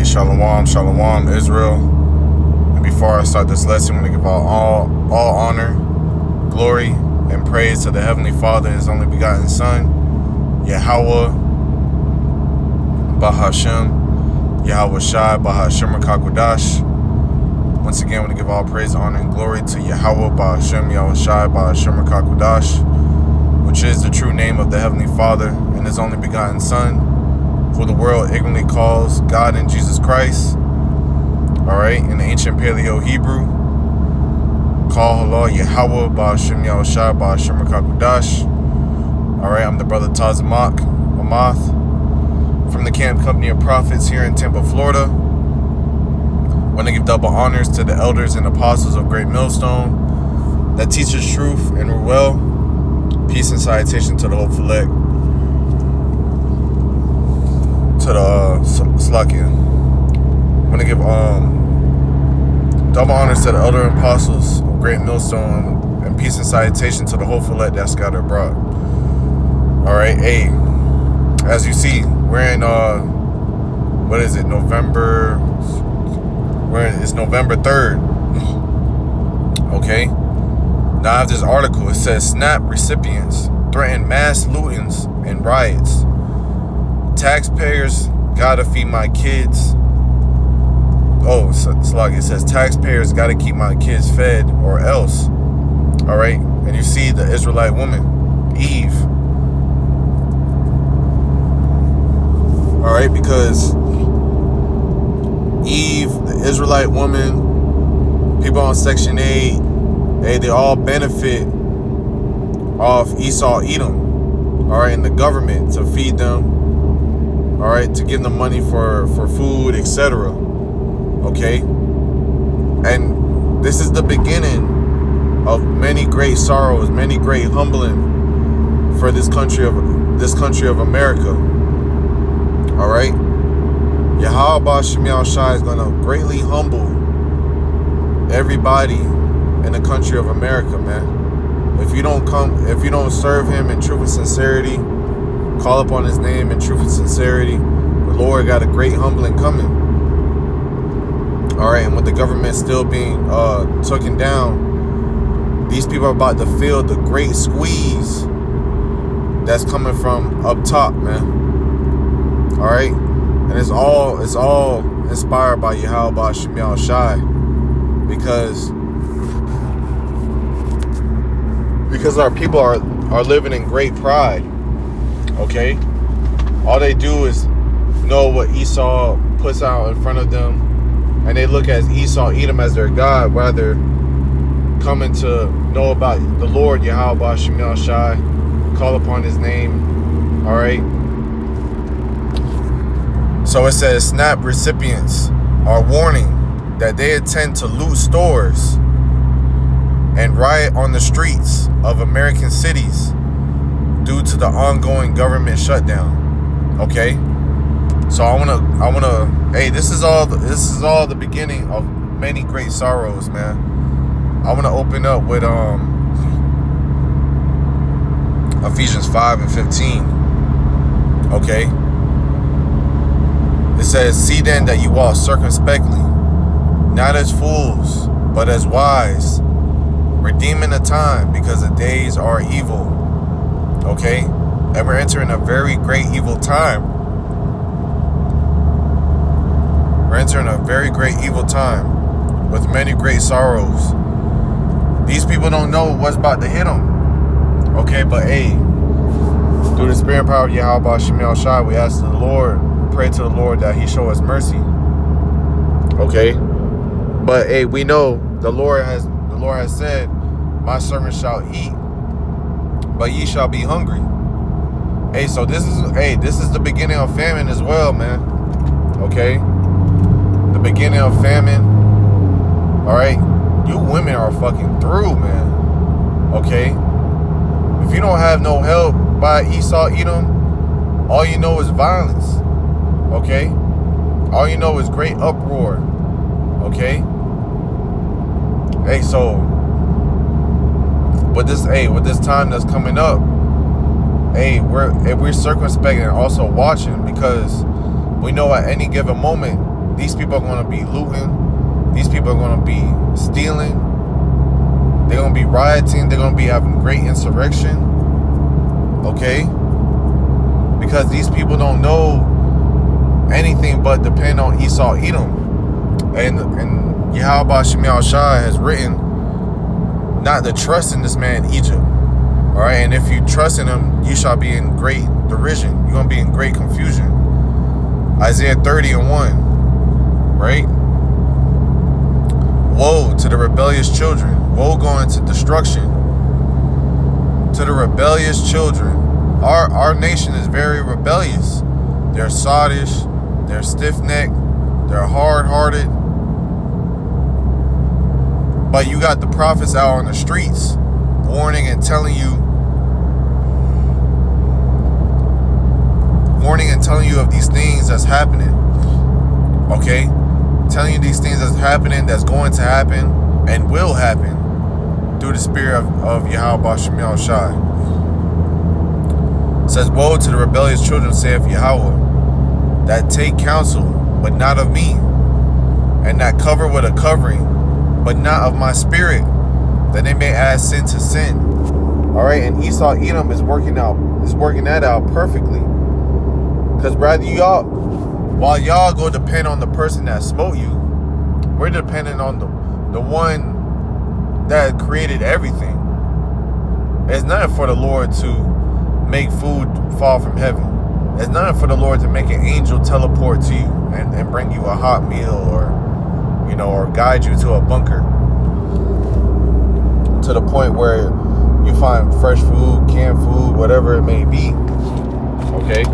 Hey, Shalom, Shalom, Israel. And before I start this lesson, I'm going to give all honor, glory, and praise to the Heavenly Father and His only begotten Son, Yahweh, Bahashem, Yahweh Shai, Bahashem Rakakwadash. Once again, I want to give all praise, honor, and glory to Yahweh, Bahashem, Yahweh Shai, Bahashem Rakakwadash, which is the true name of the Heavenly Father and His only begotten Son, who the world ignorantly calls God and Jesus Christ. Alright, in the ancient Paleo Hebrew, call Allah Yahweh, Bahashem Yahweh Shai, Bahashem Rakakwadash. Alright, I'm the brother Tazamak Amath from the Camp Company of Prophets here in Tampa, Florida. I want to give double honors to the elders and apostles of Great Millstone that teaches truth and well. Peace and salutation to the hopeful elect. To the Slakia. I want to give double honors to the elder and apostles of Great Millstone, and peace and salutation to the hopeful elect that scattered abroad. Alright, hey, as you see, we're in what is it, November? It's November 3rd. Okay. Now I have this article. It says SNAP recipients threaten mass lootings and riots. Taxpayers gotta feed my kids. Oh, it says taxpayers gotta keep my kids fed or else. Alright. And you see the Israelite woman, Eve. Alright, because Eve, the Israelite woman, people on Section 8, hey, they all benefit off Esau, Edom, alright, and the government to feed them, alright, to give them money for food, etc. Okay? And this is the beginning of many great sorrows, many great humbling for this country of America. Alright? Yahweh Bahashem Yahweh Shai is going to greatly humble everybody in the country of America, man. If you don't serve Him in truth and sincerity, call upon His name in truth and sincerity, the Lord got a great humbling coming. Alright, and with the government still being taken down, these people are about to feel the great squeeze that's coming from up top, man. Alright? And it's all inspired by Yahweh Bahashem Yahweh Shai, because our people are living in great pride. Okay? All they do is know what Esau puts out in front of them, and they look at Esau, Edom as their God, rather coming to know about the Lord Yahweh Bahashem Yahweh Shai, call upon His name. Alright? So it says SNAP recipients are warning that they intend to loot stores and riot on the streets of American cities due to the ongoing government shutdown. Okay? So I wanna hey, this is all the beginning of many great sorrows, man. I wanna open up with Ephesians 5 and 15. Okay? It says, see then that you walk circumspectly, not as fools, but as wise, redeeming the time, because the days are evil. Okay? And we're entering a very great evil time. We're entering a very great evil time with many great sorrows. These people don't know what's about to hit them. Okay, but hey, through the spirit and power of Yahweh Bahashem Yahweh Shai, we ask the Lord, pray to the Lord that He show us mercy. Okay? But hey, we know the Lord has said, my servants shall eat, but ye shall be hungry. Hey, so this is the beginning of famine as well, man. Okay? The beginning of famine. Alright? You women are fucking through, man. Okay? If you don't have no help by Esau, Edom, all you know is violence. Okay? All you know is great uproar. Okay? Hey, so with this time that's coming up, hey, we're circumspect and also watching, because we know at any given moment These people are going to be looting. These people are going to be stealing. They're going to be rioting. They're going to be having great insurrection. Okay? Because these people don't know anything but depend on Esau, Edom. And Yahweh Shemiah Shai has written not to trust in this man Egypt. Alright, and if you trust in him, you shall be in great derision. You're going to be in great confusion. Isaiah 30:1. Right? Woe to the rebellious children. Woe going to destruction. To the rebellious children. Our nation is very rebellious. They're sottish. They're stiff-necked. They're hard-hearted. But you got the prophets out on the streets warning and telling you of these things that's happening. Okay? Telling you these things that's happening, that's going to happen, and will happen through the spirit of Yahweh Shemiah Shai. It says, woe to the rebellious children, saith Yahweh, that take counsel, but not of me, and that cover with a covering, but not of my spirit, that they may add sin to sin. All right, and Esau Edom is working that out perfectly. Because brother, while y'all go depend on the person that smote you, we're dependent on the one that created everything. It's nothing for the Lord to make food fall from heaven. It's nothing for the Lord to make an angel teleport to you and bring you a hot meal or guide you to a bunker to the point where you find fresh food, canned food, whatever it may be. Okay?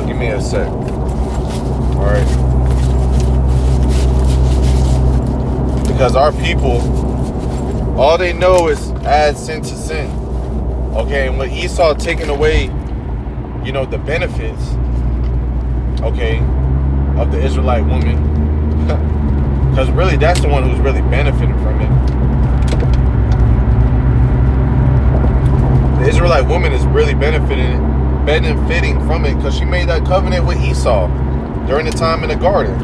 Give me a sec. All right. Because our people, all they know is add sin to sin. Okay, and with Esau taking away, the benefits, okay, of the Israelite woman, because really that's the one who's really benefiting from it. The Israelite woman is really benefiting from it because she made that covenant with Esau during the time in the garden.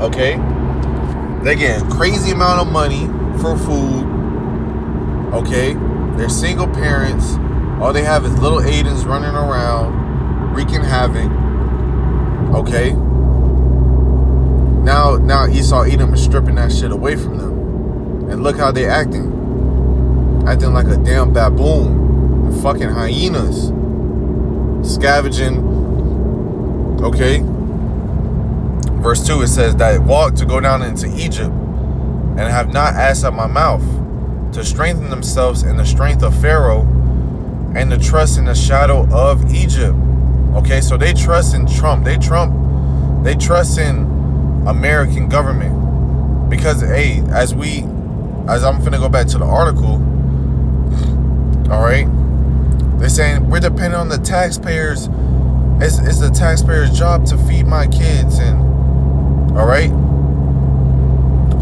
Okay, they're getting crazy amount of money for food. Okay, they're single parents. All they have is little Aidens running around, wreaking havoc. Okay, now Esau Edom is stripping that shit away from them, and look how they acting like a damn baboon and fucking hyenas. Scavenging. Okay. Verse 2, it says that walk to go down into Egypt and have not asked at my mouth to strengthen themselves in the strength of Pharaoh and to trust in the shadow of Egypt. Okay, so they trust in Trump. They trust in American government. Because hey, as I'm finna go back to the article, all right, they're saying we're dependent on the taxpayers. It's the taxpayers' job to feed my kids, and all right.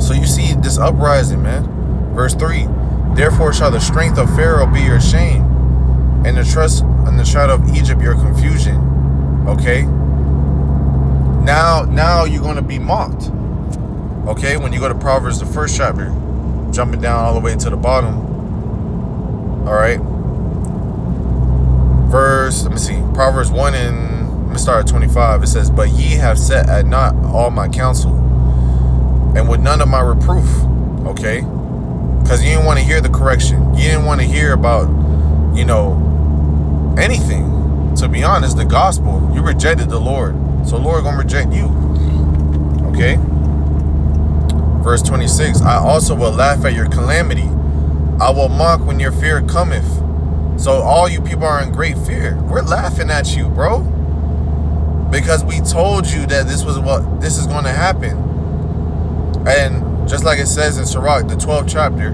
So you see this uprising, man. Verse 3: therefore shall the strength of Pharaoh be your shame, and the trust in the shadow of Egypt your confusion. Okay. Now you're gonna be mocked. Okay, when you go to Proverbs, the first chapter, jumping down all the way to the bottom. All right. Proverbs 1 and let me start at 25. It says, but ye have set at naught all my counsel, and with none of my reproof. Okay, because you didn't want to hear the correction. You didn't want to hear about anything. To be honest, the gospel, you rejected the Lord, so the Lord gonna reject you. Okay. Verse 26, I also will laugh at your calamity. I will mock when your fear cometh. So all you people are in great fear. We're laughing at you, bro. Because we told you that this is going to happen. And just like it says in Sirach, the 12th chapter,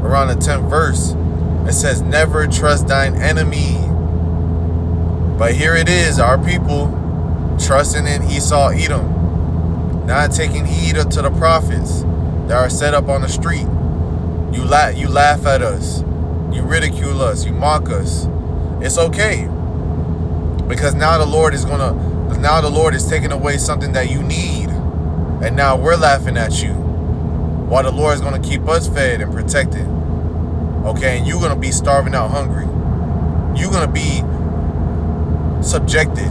around the 10th verse, it says, never trust thine enemy. But here it is, our people trusting in Esau Edom, not taking heed to the prophets that are set up on the street. You laugh at us. You ridicule us. You mock us. It's okay. Because now the Lord is going to Because now the Lord is taking away something that you need. And now we're laughing at you. While the Lord is going to keep us fed and protected. Okay, and you're going to be starving out hungry. You're going to be subjected.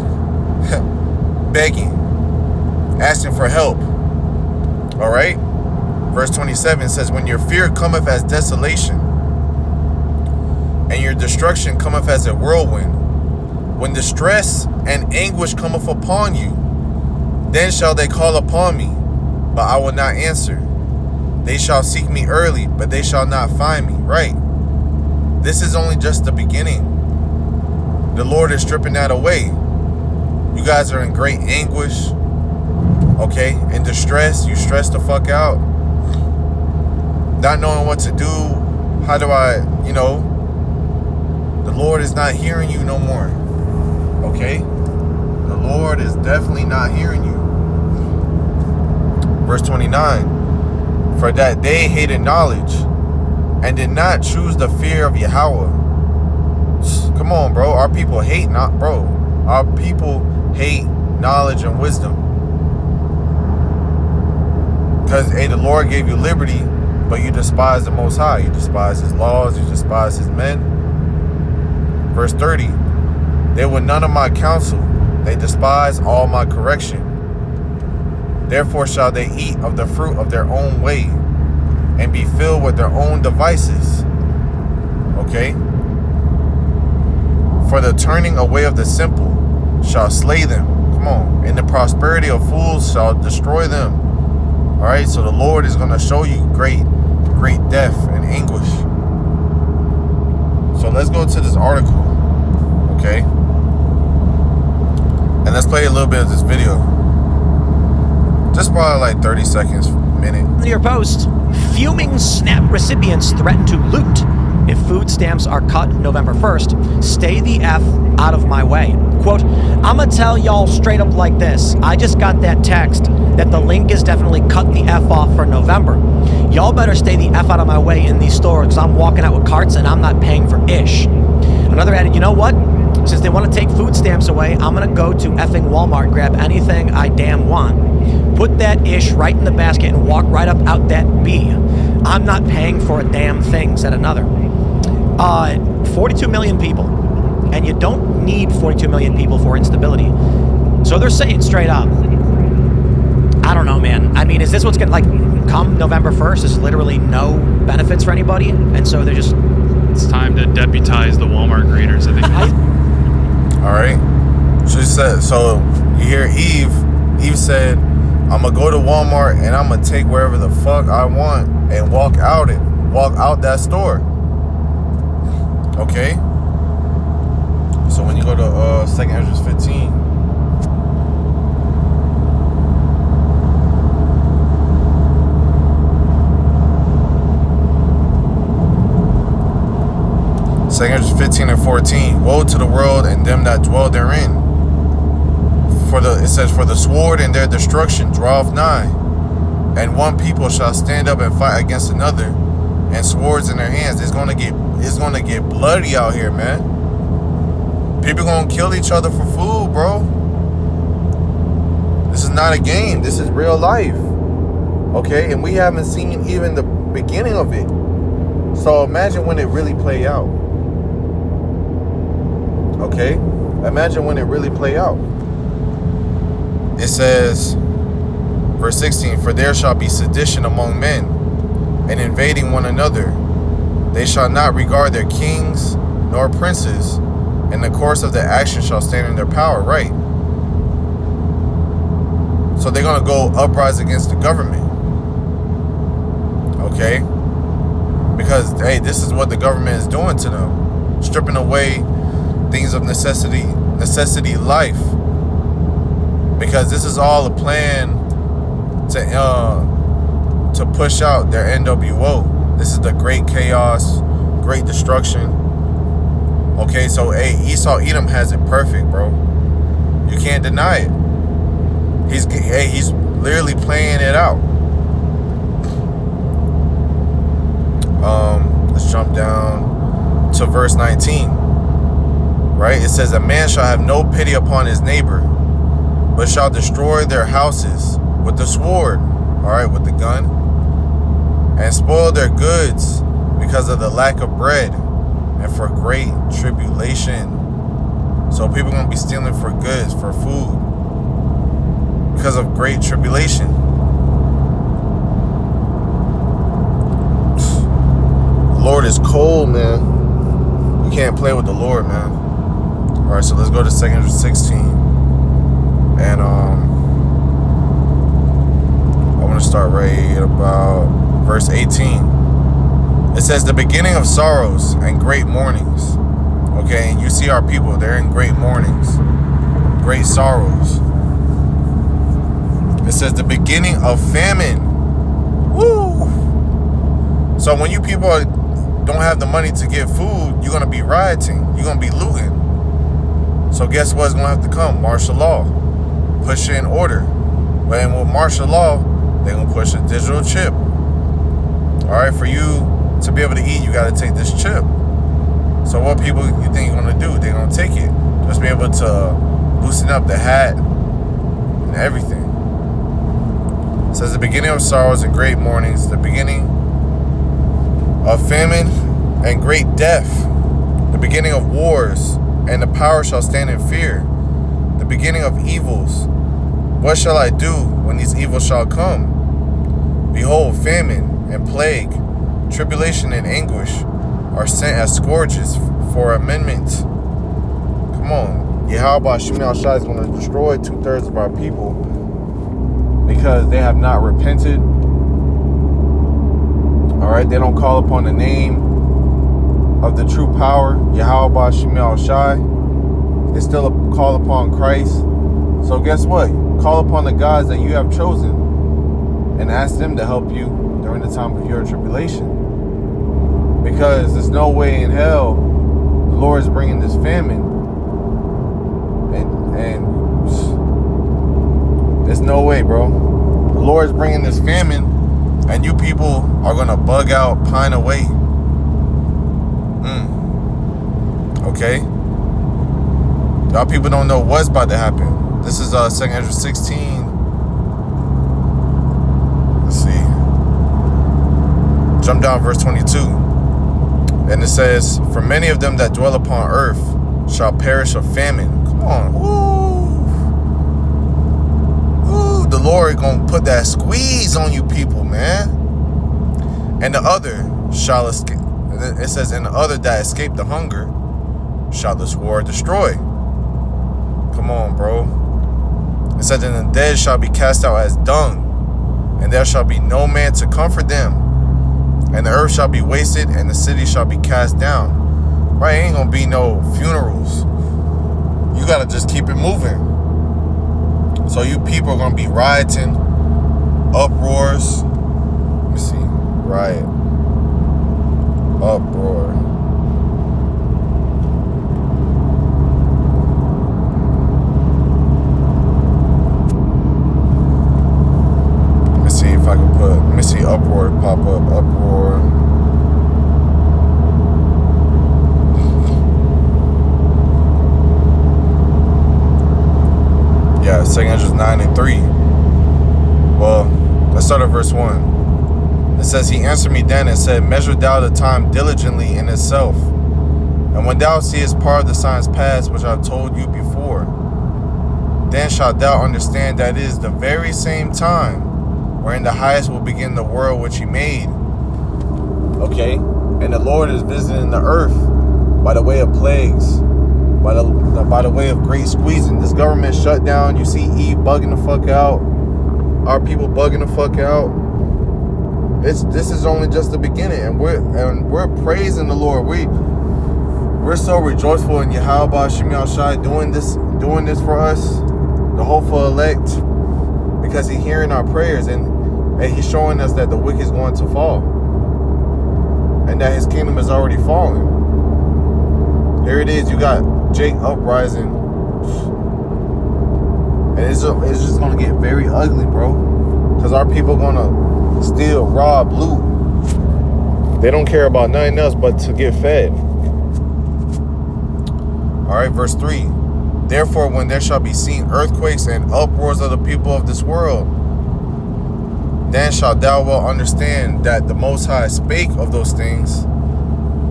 Begging. Asking for help. Alright? Verse 27 says, when your fear cometh as desolation, and your destruction cometh as a whirlwind, when distress and anguish cometh upon you, then shall they call upon me, but I will not answer. They shall seek me early, but they shall not find me. Right? This is only just the beginning. The Lord is stripping that away. You guys are in great anguish. Okay? In distress. You stress the fuck out. Not knowing what to do. How do I, the Lord is not hearing you no more. Okay? The Lord is definitely not hearing you. Verse 29. For that they hated knowledge and did not choose the fear of Yahweh. Come on, bro. Our people hate Our people hate knowledge and wisdom. Because, the Lord gave you liberty, but you despise the Most High. You despise His laws. You despise His men. Verse 30. They were none of my counsel. They despise all my correction. Therefore shall they eat of the fruit of their own way, and be filled with their own devices. Okay? For the turning away of the simple shall slay them. Come on. And the prosperity of fools shall destroy them. Alright? So the Lord is going to show you great death and anguish. So let's go to this article. Okay? And let's play a little bit of this video. Just probably like 30 seconds, minute. New York Post, fuming SNAP recipients threaten to loot if food stamps are cut November 1st. Stay the F out of my way. Quote, I'ma tell y'all straight up like this. I just got that text that the link is definitely cut the F off for November. Y'all better stay the F out of my way in these stores because I'm walking out with carts and I'm not paying for ish. Another added, you know what? Since they want to take food stamps away, I'm going to go to effing Walmart, grab anything I damn want, put that ish right in the basket and walk right up out that B. I'm not paying for a damn thing, said another. 42 million people. And you don't need 42 million people for instability. So they're saying straight up, I don't know, man. I mean, is this what's going to, come November 1st, there's literally no benefits for anybody? And so they're just... It's time to deputize the Walmart greeters, I think. Alright. She said, so you hear Eve said, I'm going to go to Walmart and I'm going to take wherever the fuck I want and walk out that store. Okay? So when you go to 2nd Ezra 15, Second 15 and 14. Woe to the world and them that dwell therein. It says, for the sword and their destruction draweth nigh, and one people shall stand up and fight against another, and swords in their hands. It's gonna get bloody out here, man. People gonna kill each other for food, bro. This is not a game. This is real life. Okay, and we haven't seen even the beginning of it. So imagine when it really play out. Okay? Imagine when it really play out. It says, verse 16, for there shall be sedition among men, and invading one another. They shall not regard their kings nor princes, and the course of their action shall stand in their power. Right. So they're going to go uprise against the government. Okay? Because, hey, this is what the government is doing to them. Stripping away things of necessity life. Because this is all a plan to push out their NWO. This is the great chaos, great destruction. Okay, so hey, Esau Edom has it perfect, bro. You can't deny it. He's literally playing it out. Let's jump down to verse 19. Right? It says, a man shall have no pity upon his neighbor, but shall destroy their houses with the sword, all right, with the gun, and spoil their goods because of the lack of bread and for great tribulation. So people are going to be stealing for goods, for food, because of great tribulation. The Lord is cold, man. You can't play with the Lord, man. All right, so let's go to 2 16. And I want to start right about verse 18. It says, the beginning of sorrows and great mournings. Okay, and you see our people, they're in great mournings, great sorrows. It says the beginning of famine. Woo! So when you people don't have the money to get food, you're going to be rioting. You're going to be looting. So guess what's going to have to come? Martial law. Push in order. But with martial law, they're going to push a digital chip. All right, for you to be able to eat, you got to take this chip. So what people you think you're going to do? They're going to take it. Just be able to loosen up the hat and everything. It says the beginning of sorrows and great mournings, the beginning of famine and great death, the beginning of wars, and the power shall stand in fear, the beginning of evils. What shall I do when these evils shall come? Behold, famine and plague, tribulation and anguish are sent as scourges for amendment. Come on. Yahweh Shem Shai is going to destroy 2/3 of our people because they have not repented. All right, they don't call upon the name of the true power, Yahweh Shem Shai. They still call upon Christ. So guess what? Call upon the gods that you have chosen and ask them to help you during the time of your tribulation. Because there's no way in hell the Lord is bringing this famine. And there's no way, bro. The Lord is bringing this famine, and you people are going to bug out, pine away. Okay? Y'all people don't know what's about to happen. This is 2 16. Let's see. Jump down verse 22. And it says, for many of them that dwell upon earth shall perish of famine. Come on. Ooh, the Lord gonna put that squeeze on you people, man. And the other shall escape. It says, and the other that escape the hunger shall the sword destroy. Come on, bro. It says, and the dead shall be cast out as dung, and there shall be no man to comfort them. And the earth shall be wasted, and the city shall be cast down. Right? Ain't gonna be no funerals. You gotta just keep it moving. So you people are gonna be rioting, uproars. Let me see. Riot. Uproar. Let me see if I can put, let me see uproar pop up. Uproar. Yeah, 2 9 and 3. Well, let's start at verse 1. It says, he answered me then and said, measure thou the time diligently in itself. And when thou seest part of the signs past, which I have told you before, then shalt thou understand that it is the very same time wherein the highest will begin the world which he made. Okay? And the Lord is visiting the earth by the way of plagues, by the way of great squeezing. This government shut down. You see Eve bugging the fuck out. Our people bugging the fuck out. This is only just the beginning, and we're praising the Lord. We're so rejoiceful in Yahweh Shem Shai doing this for us, the hopeful elect, because He's hearing our prayers and He's showing us that the wicked is going to fall, and that His kingdom is already falling. Here it is. You got Jake uprising, and it's just gonna get very ugly, bro, because our people gonna steal, rob, loot. They don't care about nothing else but to get fed. All right, verse 3. Therefore, when there shall be seen earthquakes and uproars of the people of this world, then shalt thou well understand that the Most High spake of those things,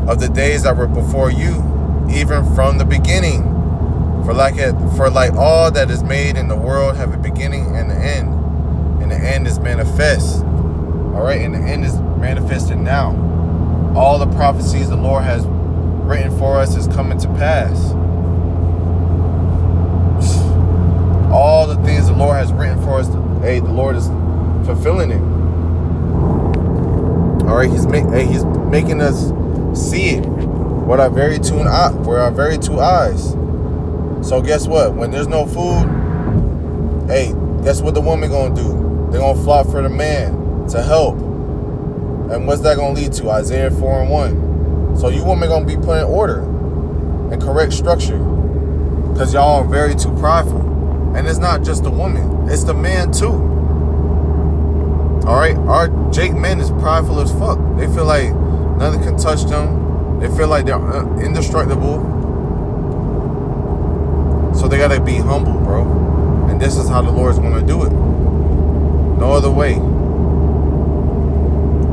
of the days that were before you, even from the beginning. For like all that is made in the world have a beginning and an end, and the end is manifest. All right, and the end is manifested now. All the prophecies the Lord has written for us is coming to pass. All the things the Lord has written for us, the Lord is fulfilling it. All right, He's making us see it with our very two eyes. So guess what? When there's no food, guess what the woman gonna do? They're gonna flock for the man to help. And what's that gonna lead to? Isaiah 4:1. So you women gonna be put in order and correct structure, because y'all are very too prideful. And it's not just the woman, it's the man too. All right, our Jake men is prideful as fuck. They feel like nothing can touch them. They feel like they're indestructible. So they gotta be humble, bro. And this is how the Lord's gonna do it. No other way.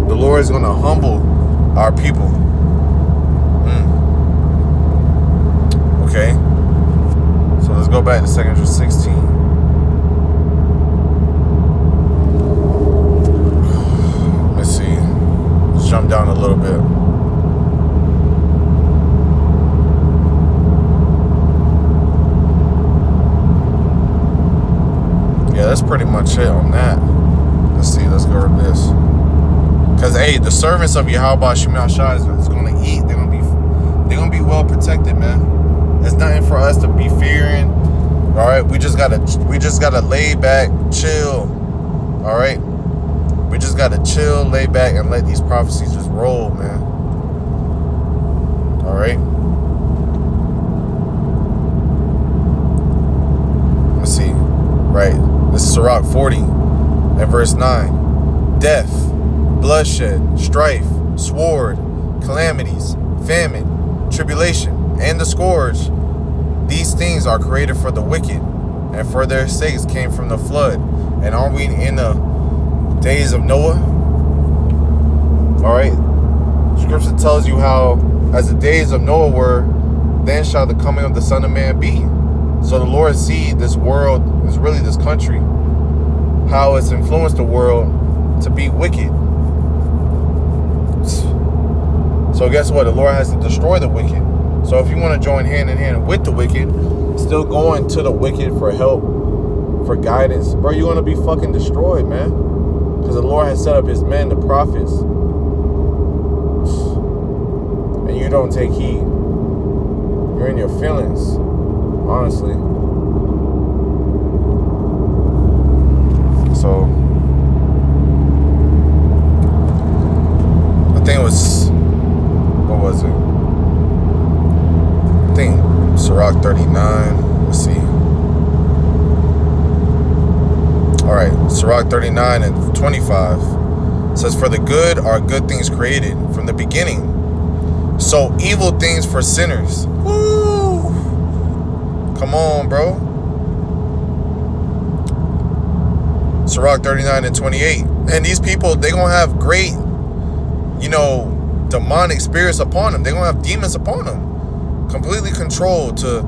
The Lord is gonna humble our people. Okay. So let's go back to 2 Corinthians 16. Let's see. Let's jump down a little bit. Yeah, that's pretty much it on that. Let's see, let's go with this. Because the servants of Yahweh Shema Shai is gonna eat. They're gonna be well protected, man. There's nothing for us to be fearing. All right, we just gotta lay back, chill. All right, we just gotta chill, lay back, and let these prophecies just roll, man. All right. Let's see. Right. This is Sirach 40 and verse 9. Death, bloodshed, strife, sword, calamities, famine, tribulation, and the scourge. These things are created for the wicked, and for their sakes came from the flood. And are we in the days of Noah? All right. Scripture tells you how, as the days of Noah were, then shall the coming of the Son of Man be. So the Lord see this world, is really this country, how it's influenced the world to be wicked. So guess what? The Lord has to destroy the wicked. So if you want to join hand in hand with the wicked, still going to the wicked for help, for guidance, bro, you're going to be fucking destroyed, man. Because the Lord has set up his men, the prophets. And you don't take heed. You're in your feelings, honestly. So I think it was, what was it? I think Sirach 39. Let's see. All right, Sirach 39 and 25 says, "For the good are good things created from the beginning, so evil things for sinners." Woo! Come on, bro. Sirach 39 and 28. And these people, they're going to have great, demonic spirits upon them. They're going to have demons upon them. Completely controlled to,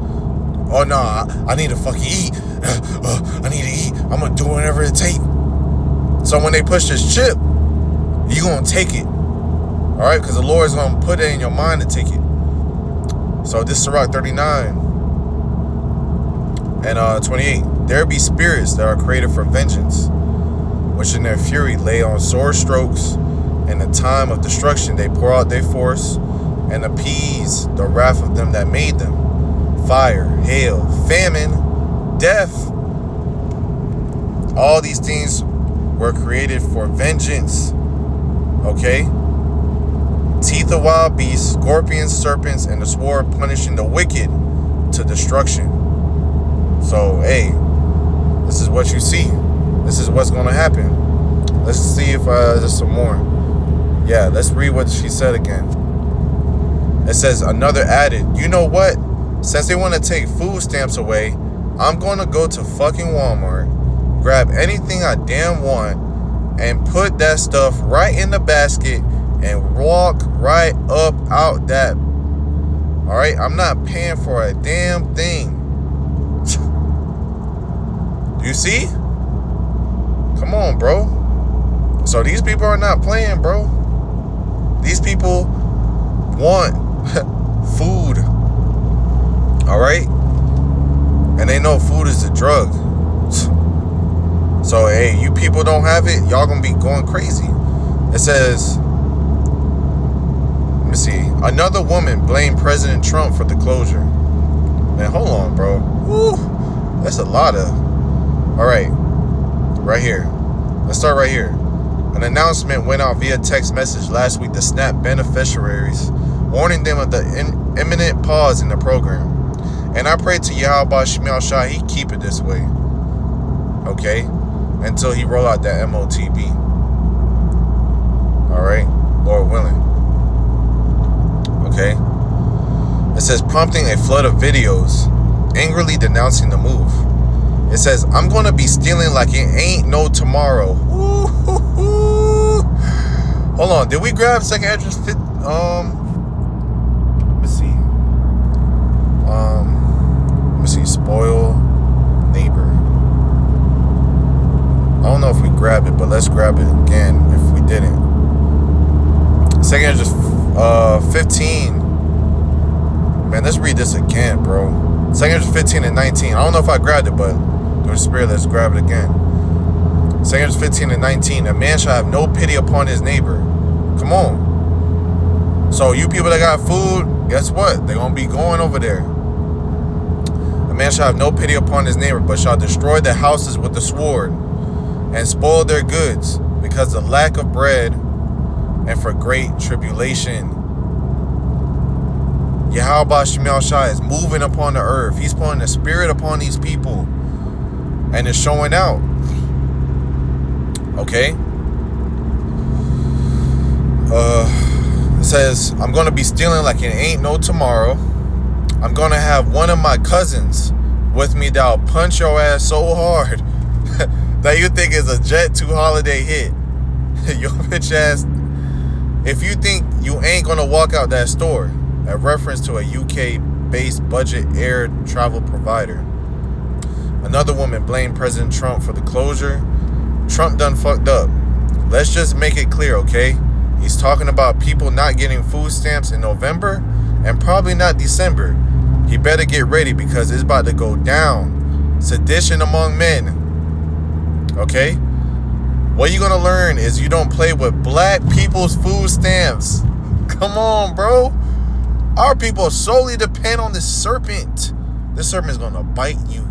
oh, no, I need to fucking eat. I need to eat. I'm going to do whatever it takes. So when they push this chip, you're going to take it. All right? Because the Lord is going to put it in your mind to take it. So this is Sirach 39 and 28. There be spirits that are created for vengeance, which in their fury lay on sore strokes. In the time of destruction they pour out their force and appease the wrath of them that made them. Fire, hail, famine, death. All these things were created for vengeance. Okay? Teeth of wild beasts, scorpions, serpents, and the sword punishing the wicked to destruction. So, hey, this is what you see. This is what's going to happen. Let's see if there's some more. Yeah, let's read what she said again. It says, another added, "You know what? since they want to take food stamps away, I'm going to go to fucking Walmart, grab anything I damn want, and put that stuff right in the basket and walk right up out that. Alright, I'm not paying for a damn thing. Do you see? Come on, bro. So these people are not playing, bro. These people want food. Alright? And they know food is a drug. So, hey, you people don't have it, y'all gonna be going crazy. It says, let me see. Another woman blamed President Trump for the closure. Man, hold on, bro. Woo, that's a lot of. Alright. Right here. Let's start right here. An announcement went out via text message last week to SNAP beneficiaries, warning them of the imminent pause in the program. And I pray to Yahweh Shemel Shah he keep it this way. Okay? Until he roll out that MOTB. Alright? Lord willing. Okay? It says, prompting a flood of videos, angrily denouncing the move. It says, I'm going to be stealing like it ain't no tomorrow. Ooh. Hold on. Did we grab second address? Let's see. Let's see. Spoil neighbor. I don't know if we grabbed it, but let's grab it again if we didn't. Second address 15. Man, let's read this again, bro. Second address 15 and 19. I don't know if I grabbed it, but through the spirit, let's grab it again. Second address 15 and 19. A man shall have no pity upon his neighbor. Come on. So you people that got food, guess what? They're going to be going over there. A man shall have no pity upon his neighbor, but shall destroy the houses with the sword and spoil their goods because of lack of bread and for great tribulation. Yahweh Shemel Shah is moving upon the earth. He's putting the spirit upon these people. And it's showing out. Okay? It says, I'm going to be stealing like it ain't no tomorrow. I'm going to have one of my cousins with me that'll punch your ass so hard that you think it's a Jet 2 holiday hit. Your bitch ass. If you think you ain't going to walk out that store. A reference to a UK-based budget air travel provider. Another woman blamed President Trump for the closure. Trump done fucked up. Let's just make it clear, okay? He's talking about people not getting food stamps in November and probably not December. He better get ready because it's about to go down. Sedition among men. Okay? What you're going to learn is you don't play with black people's food stamps. Come on, bro. Our people solely depend on this serpent. This serpent is going to bite you.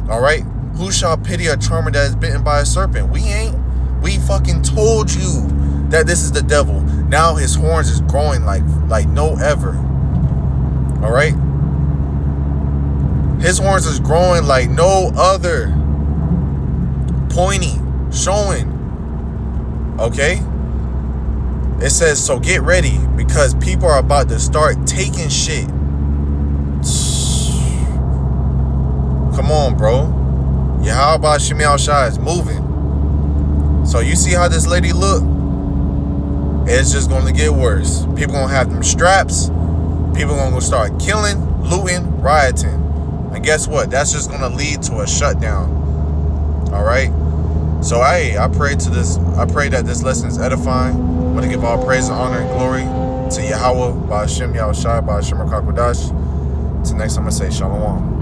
Alright? Who shall pity a charmer that is bitten by a serpent? We ain't. We fucking told you that this is the devil. Now his horns is growing like no ever. Alright? His horns is growing like no other. Pointy. Showing. Okay? It says, so get ready because people are about to start taking shit. Come on, bro. Yahweh Shemel Shah is moving. So you see how this lady look? It's just going to get worse. People going to have them straps. People going to start killing, looting, rioting. And guess what? That's just going to lead to a shutdown. All right? So I pray that this lesson is edifying. I want to give all praise and honor and glory to Yahweh, Ba'ashem Yahushai, Ba'ashem Rakakwadash. Till next time I say Shalom.